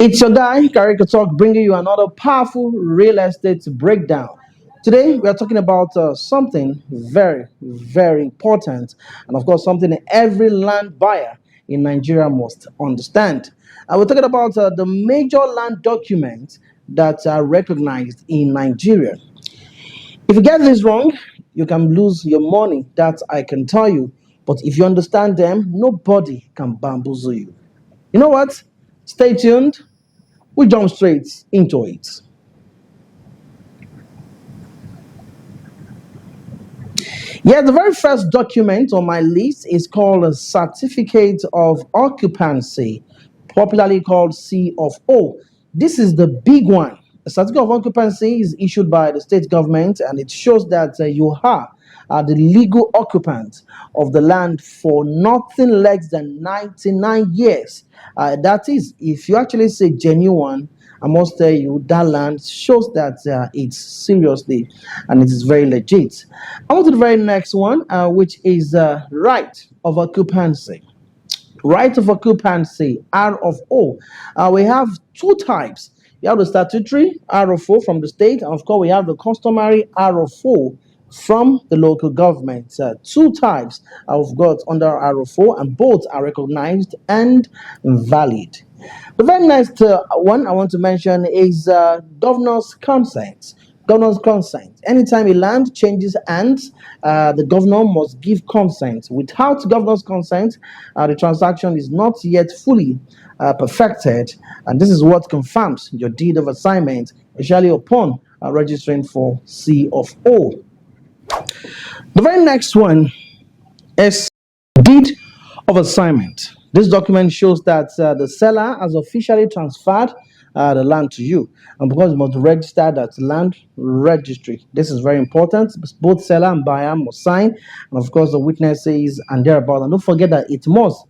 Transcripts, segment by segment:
It's your guy, Karikatalk, bringing you another powerful real estate breakdown. Today, we are talking about something very, very important, and of course, something every land buyer in Nigeria must understand. We're talking about the major land documents that are recognized in Nigeria. If you get this wrong, you can lose your money, that I can tell you. But if you understand them, nobody can bamboozle you. You know what? Stay tuned. We jump straight into it. Yeah, the very first document on my list is called a Certificate of Occupancy, popularly called C of O. This is the big one. A certificate of occupancy is issued by the state government and it shows that you are the legal occupant of the land for nothing less than 99 years. That is, if you actually say genuine, I must tell you that land shows that it's seriously and it is very legit. On to the very next one, which is right of occupancy. Right of occupancy, R of O. We have two types. We have the statutory R of O from the state, and of course, we have the customary R of O from the local government. Two types of got under R of O, and both are recognized and valid. The very next one I want to mention is governor's consent. Governor's consent. Anytime a land changes hands, the governor must give consent. Without governor's consent, the transaction is not yet fully perfected, and this is what confirms your deed of assignment, especially upon registering for C of O. The very next one is deed of assignment. This document shows that the seller has officially transferred the land to you, and because you must register that land registry. This is very important. Both seller and buyer must sign, and of course the witnesses and thereabout. And don't forget that it must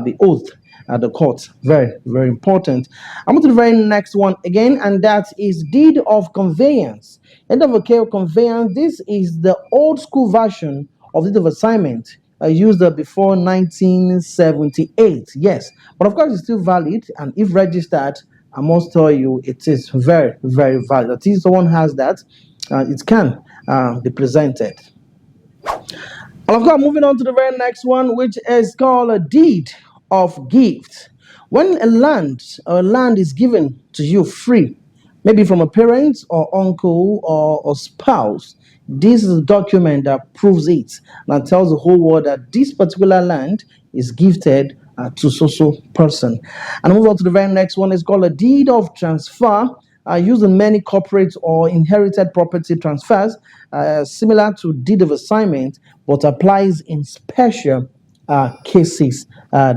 be oath at the court. Very, very important. I'm on to the very next one again, and that is deed of conveyance. Deed of conveyance. This is the old school version of deed of assignment. Used before 1978. Yes, but of course it's still valid, and if registered, I must tell you it is very, very valid. At least someone has that, it can be presented. And of course, moving on to the very next one, which is called a deed of gift. When a land is given to you free, maybe from a parent or uncle or spouse, this is a document that proves it and tells the whole world that this particular land is gifted to so person. And move on to the very next one. It's called a deed of transfer. Used in many corporate or inherited property transfers, similar to deed of assignment, but applies in special cases.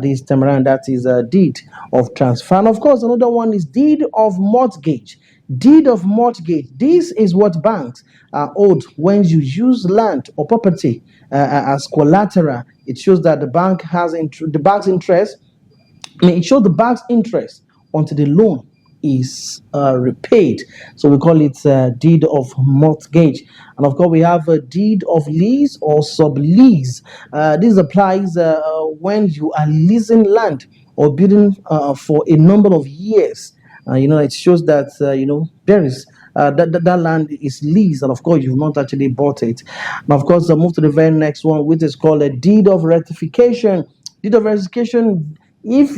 This time around, that is a deed of transfer. And of course, another one is deed of mortgage. Deed of mortgage. This is what banks are owed when you use land or property as collateral. It shows that the bank has the bank's interest. It shows the bank's interest until the loan is repaid. So we call it deed of mortgage. And of course, we have a deed of lease or sub-lease. This applies when you are leasing land or building for a number of years. It shows that there is that land is leased, and of course you've not actually bought it. And of course, I move to the very next one, which is called a deed of rectification. Deed of rectification. If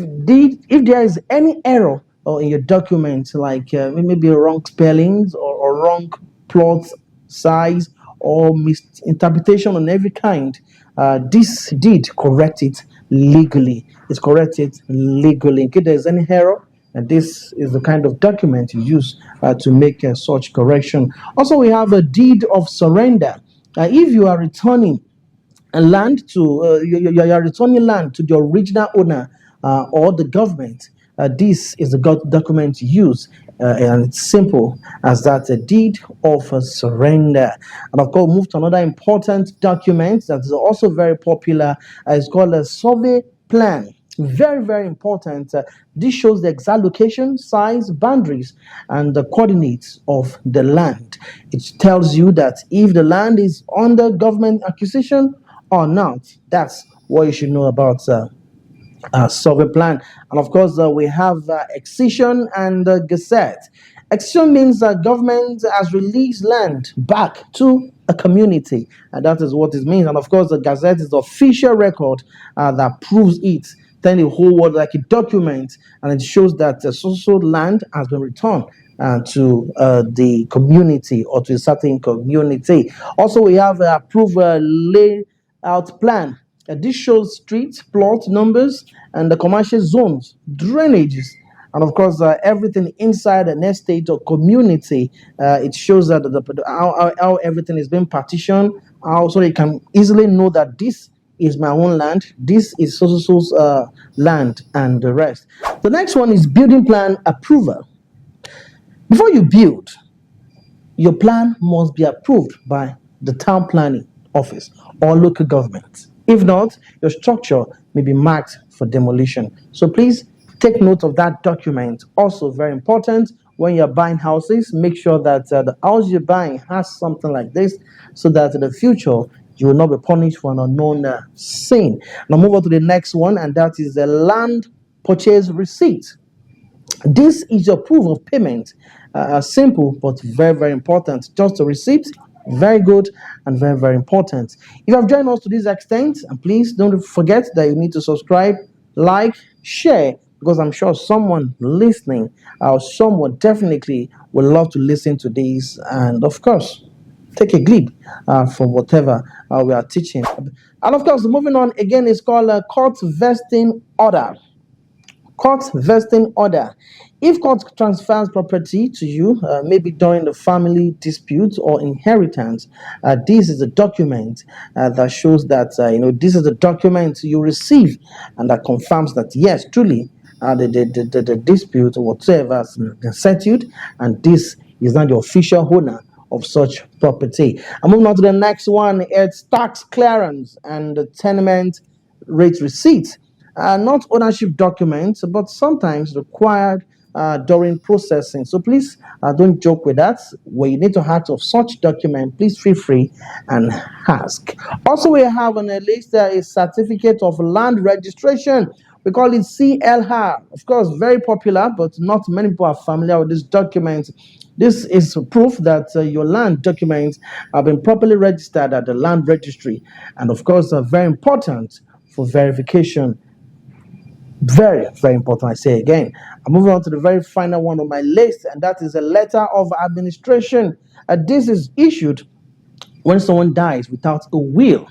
there is any error in your document, like maybe wrong spellings or wrong plot size or misinterpretation on every kind, this deed correct it legally. It's corrected legally. In case there's any error, and this is the kind of document you use to make such correction. Also, we have a deed of surrender. If you are returning a land to you are returning land to the original owner or the government, this is the document you use, and it's simple as that, a deed of surrender. And of course, move to another important document that is also very popular. It's called a survey plan. Very, very important. This shows the exact location, size, boundaries, and the coordinates of the land. It tells you that if the land is under government acquisition or not. That's what you should know about survey plan. And of course, we have Excision and Gazette. Excision means that government has released land back to a community, and that is what it means. And of course, the Gazette is the official record that proves it, telling the whole world like a document, and it shows that so land has been returned to the community or to a certain community. Also, we have approved layout plan. This shows street, plot numbers, and the commercial zones, drainages, and of course, everything inside an estate or community. It shows that how everything is being partitioned, so you can easily know that this is my own land, this is so land, and the rest. The next one is building plan approval. Before you build, your plan must be approved by the town planning office or local government. If not, your structure may be marked for demolition. So please take note of that document. Also, very important, when you're buying houses, make sure that the house you're buying has something like this, so that in the future you will not be punished for an unknown sin. Now move on to the next one, and that is the land purchase receipt. This is your proof of payment. Simple but very important. Just a receipt, very good and very important. If you have joined us to this extent, and please don't forget that you need to subscribe, like, share, because I'm sure someone listening or someone definitely would love to listen to this, and of course take a clip from whatever we are teaching. And of course, moving on again, is called a court vesting order. Court vesting order. If court transfers property to you, maybe during the family dispute or inheritance, this is a document that shows that this is the document you receive, and that confirms that yes, truly, the dispute or whatever has been settled, and this is not the official owner of such property. I'm moving on to the next one. It's tax clearance and the tenement rate receipt. Not ownership documents, but sometimes required during processing. So please don't joke with that. When you need to ask of such document, please feel free and ask. Also, we have on the list a certificate of land registration. We call it CLR. Of course, very popular, but not many people are familiar with this document. This is proof that your land documents have been properly registered at the land registry, and of course, are very important for verification. Very important, I say again. I'm moving on to the very final one on my list, and that is a letter of administration. This is issued when someone dies without a will.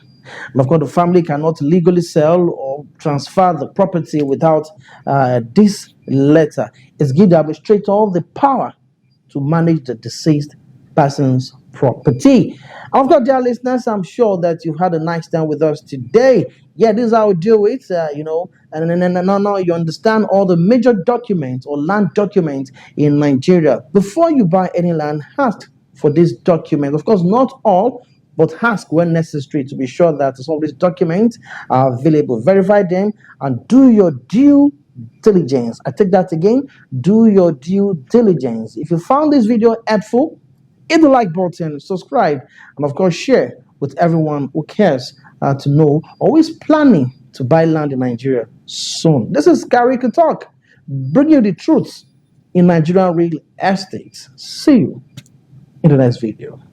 And of course, the family cannot legally sell or transfer the property without this letter. It gives the administrator the power to manage the deceased person's property. Of course, dear listeners, I'm sure that you've had a nice time with us today. Yeah, this is how we do it, and now you understand all the major documents or land documents in Nigeria. Before you buy any land, ask for this document. Of course, not all, but ask when necessary to be sure that some of these documents are available. Verify them and do your due diligence. I take that again. Do your due diligence. If you found this video helpful, hit the like button, subscribe, and of course share with everyone who cares to know or who is planning to buy land in Nigeria soon. This is Karikatalk, bringing you the truth in Nigerian real estate. See you in the next video.